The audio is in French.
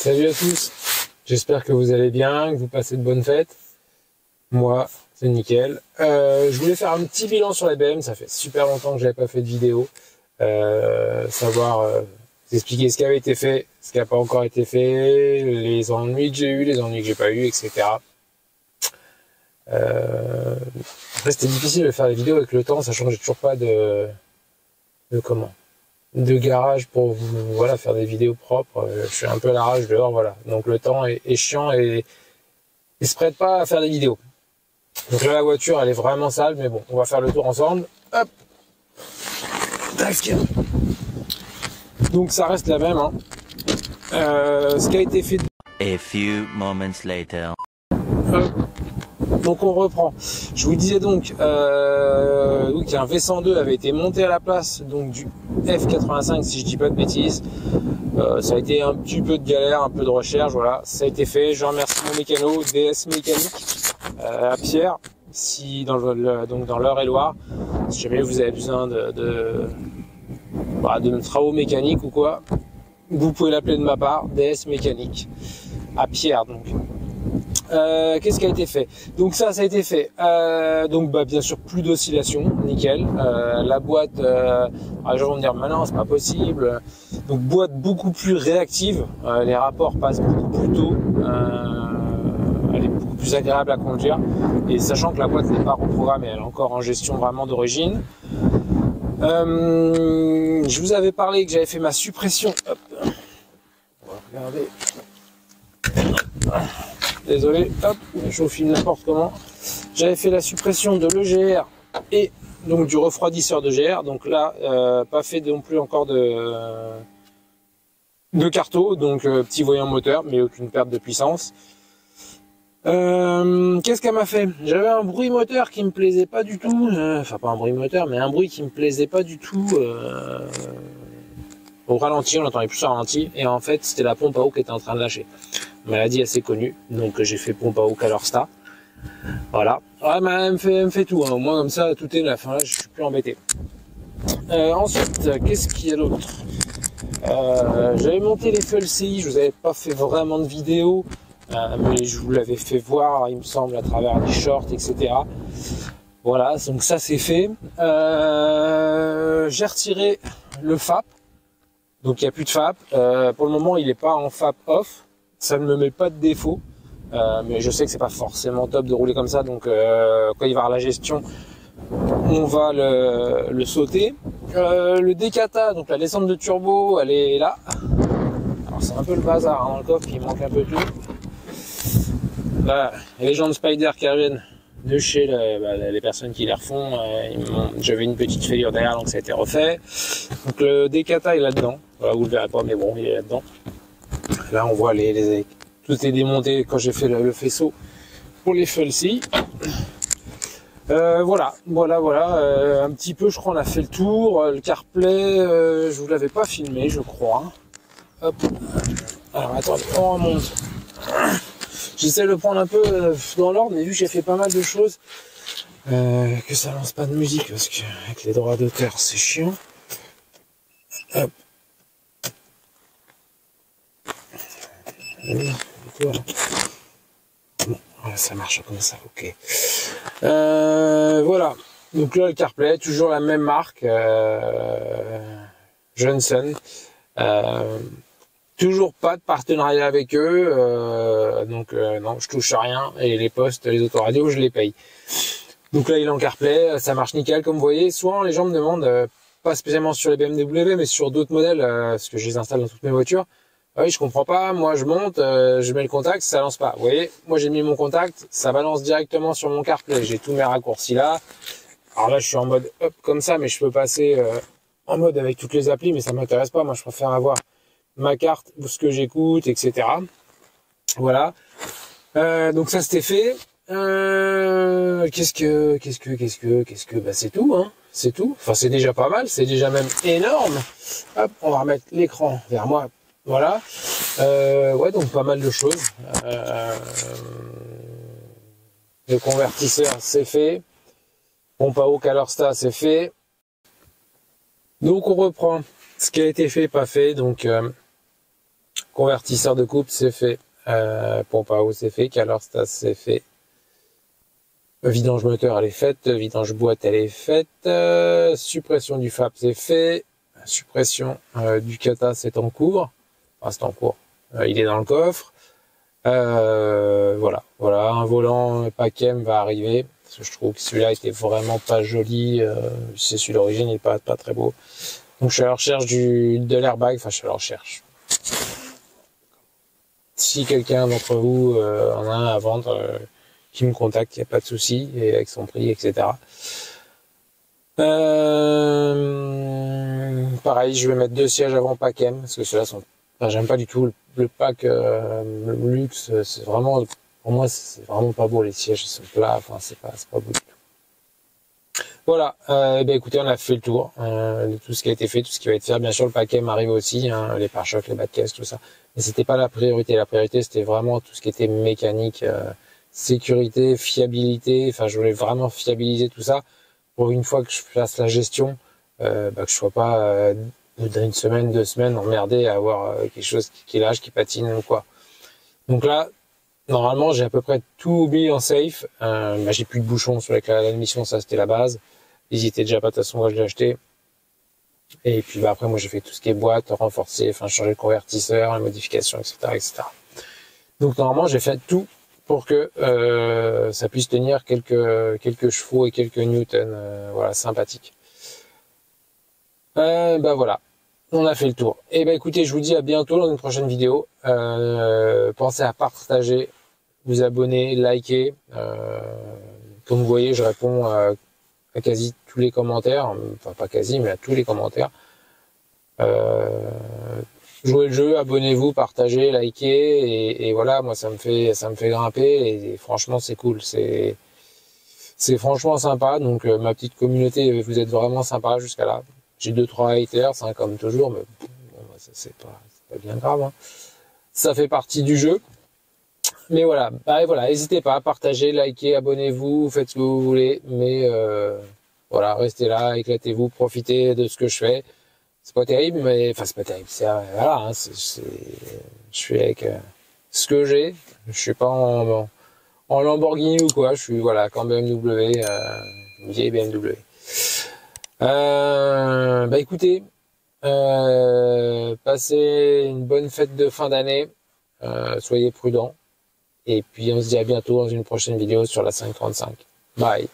Salut à tous, j'espère que vous allez bien, que vous passez de bonnes fêtes. Moi, c'est nickel. Je voulais faire un petit bilan sur les BM, ça fait super longtemps que j'avais pas fait de vidéo. Vous expliquer ce qui avait été fait, ce qui n'a pas encore été fait, les ennuis que j'ai eu, les ennuis que j'ai pas eu, etc. Après, c'était difficile de faire des vidéos avec le temps, sachant que j'ai toujours pas de garage pour voilà faire des vidéos propres. Je suis un peu à l'arrache dehors, voilà. Donc le temps est chiant et il se prête pas à faire des vidéos. Donc là la voiture elle est vraiment sale, mais bon, on va faire le tour ensemble. Hop. Tac. Donc ça reste la même. Hein. Ce qui a été fait. A few moments later. Hop. Donc on reprend. Je vous disais donc qu'un V102 avait été monté à la place donc du F85 si je dis pas de bêtises. Ça a été un petit peu de galère, un peu de recherche, voilà, ça a été fait. Je remercie mon mécano DS Mécanique à Pierre, si dans l'Eure-et-Loire, si jamais vous avez besoin de travaux mécaniques ou quoi, vous pouvez l'appeler de ma part, DS Mécanique à Pierre donc. Qu'est-ce qui a été fait? Donc ça a été fait. Bien sûr plus d'oscillation, nickel. La boîte, les gens vont me dire mais non c'est pas possible. Donc boîte beaucoup plus réactive, les rapports passent beaucoup plus tôt, elle est beaucoup plus agréable à conduire. Et sachant que la boîte n'est pas reprogrammée, elle est encore en gestion vraiment d'origine. Je vous avais parlé que j'avais fait ma suppression. Hop. On va regarder. Désolé, hop, je vous filme n'importe comment. J'avais fait la suppression de l'EGR et donc du refroidisseur de GR. Donc là, pas fait non plus encore de carto, donc petit voyant moteur, mais aucune perte de puissance. Qu'est-ce qu'elle m'a fait? J'avais un bruit moteur qui me plaisait pas du tout. Enfin, pas un bruit moteur, mais un bruit qui me plaisait pas du tout. Au ralenti, on l'entendait plus au ralenti, et en fait, c'était la pompe à eau qui était en train de lâcher. Maladie assez connue, donc j'ai fait pompe à eau Calorstar. Voilà. Ouais, mais elle me fait tout, hein. Au moins comme ça, tout est neuf. Hein. Là, je suis plus embêté. Ensuite, qu'est-ce qu'il y a d'autre? J'avais monté les feux LCI, je vous avais pas fait vraiment de vidéo, mais je vous l'avais fait voir, il me semble, à travers des shorts, etc. Voilà, donc ça c'est fait. J'ai retiré le FAP, donc il n'y a plus de FAP. Pour le moment, il n'est pas en FAP off. Ça ne me met pas de défaut, mais je sais que c'est pas forcément top de rouler comme ça, donc quand il va y avoir la gestion, on va le sauter. Le décata, donc la descente de turbo, elle est là. Alors c'est un peu le bazar hein, dans le coffre, il manque un peu tout. Là, les gens de Spider qui reviennent de chez les personnes qui les refont, j'avais une petite fêlure derrière, donc ça a été refait. Donc le décata est là-dedans, voilà, vous le verrez pas, mais bon, il est là-dedans. Là, on voit tout est démonté quand j'ai fait le faisceau pour les FLC. Voilà. Un petit peu, je crois, on a fait le tour. Le CarPlay, je vous l'avais pas filmé, je crois. Hop. Alors, attendez, on remonte. J'essaie de le prendre un peu dans l'ordre, mais vu que j'ai fait pas mal de choses, que ça lance pas de musique, parce que avec les droits d'auteur, c'est chiant. Hop. Voilà, ça marche comme ça, ok. Voilà, donc là le CarPlay, toujours la même marque, Johnson. Toujours pas de partenariat avec eux, non, je touche à rien, et les postes, les autoradios, je les paye. Donc là il est en CarPlay, ça marche nickel, comme vous voyez. Souvent les gens me demandent, pas spécialement sur les BMW, mais sur d'autres modèles, parce que je les installe dans toutes mes voitures. Oui, je comprends pas, moi je monte, je mets le contact, ça lance pas. Vous voyez, moi j'ai mis mon contact, ça balance directement sur mon CarPlay, j'ai tous mes raccourcis là. Alors là je suis en mode hop comme ça, mais je peux passer en mode avec toutes les applis, mais ça m'intéresse pas, moi je préfère avoir ma carte, ce que j'écoute, etc. Voilà. Donc ça c'était fait. Qu'est-ce que, bah c'est tout, hein. C'est tout. Enfin c'est déjà pas mal, c'est déjà même énorme. Hop, on va remettre l'écran vers moi. Voilà, ouais, donc pas mal de choses. Le convertisseur, c'est fait. Pompe à eau Calorstar, c'est fait. Donc on reprend ce qui a été fait, pas fait. Donc Convertisseur de couple, c'est fait. Pompe à eau, c'est fait. Calor Stas, c'est fait. Vidange moteur, elle est faite. Vidange boîte, elle est faite. Suppression du FAP, c'est fait. Suppression du kata, c'est en cours. Enfin, c'est en cours. Il est dans le coffre. Voilà. Un volant Pacem va arriver. Parce que je trouve que celui-là était vraiment pas joli. C'est celui d'origine, il est pas très beau. Donc je suis à la recherche de l'airbag. Enfin, je suis à la recherche. Si quelqu'un d'entre vous en a un à vendre, qui me contacte, il n'y a pas de souci, et avec son prix, etc. Pareil, je vais mettre 2 sièges avant Pacem, parce que ceux-là sont... Enfin, j'aime pas du tout le pack luxe, c'est vraiment... Pour moi, c'est vraiment pas beau, les sièges, ils sont plats, enfin, c'est pas beau du tout. Voilà, écoutez, on a fait le tour de tout ce qui a été fait, tout ce qui va être fait. Bien sûr, le Pacem arrive aussi, hein, les pare-chocs, les bas de caisse, tout ça. Mais c'était pas la priorité. La priorité, c'était vraiment tout ce qui était mécanique, sécurité, fiabilité. Enfin, je voulais vraiment fiabiliser tout ça pour une fois que je fasse la gestion, que je sois pas au bout d'une semaine, 2 semaines emmerdé à avoir quelque chose qui lâche, qui patine ou quoi. Donc là, normalement, j'ai à peu près tout mis en safe. J'ai plus de bouchons sur l'admission, ça c'était la base. Ils y étaient déjà pas, de toute façon, moi je l'ai acheté. Et puis après, moi j'ai fait tout ce qui est boîte, renforcé, enfin changer le convertisseur, les modifications, etc. Donc normalement, j'ai fait tout pour que ça puisse tenir quelques chevaux et quelques newtons, voilà, sympathique. Voilà, on a fait le tour. Et écoutez, je vous dis à bientôt dans une prochaine vidéo. Pensez à partager, vous abonner, liker. Comme vous voyez, je réponds à quasi tous les commentaires, enfin pas quasi, mais à tous les commentaires. Jouez le jeu, abonnez-vous, partagez, likez, et voilà, moi ça me fait grimper, et franchement c'est cool, c'est franchement sympa. Donc ma petite communauté, vous êtes vraiment sympa jusqu'à là. J'ai 2-3 haters, hein, comme toujours, mais bon, c'est pas bien grave, hein. Ça fait partie du jeu. Mais voilà, n'hésitez pas à partager, liker, abonnez-vous, faites ce que vous voulez, mais voilà, restez là, éclatez-vous, profitez de ce que je fais. C'est pas terrible, mais enfin c'est pas terrible. Voilà, hein, je suis avec ce que j'ai. Je suis pas en Lamborghini ou quoi. Je suis qu'en BMW, une vieille BMW. Écoutez, passez une bonne fête de fin d'année. Soyez prudents. Et puis on se dit à bientôt dans une prochaine vidéo sur la 535. Bye.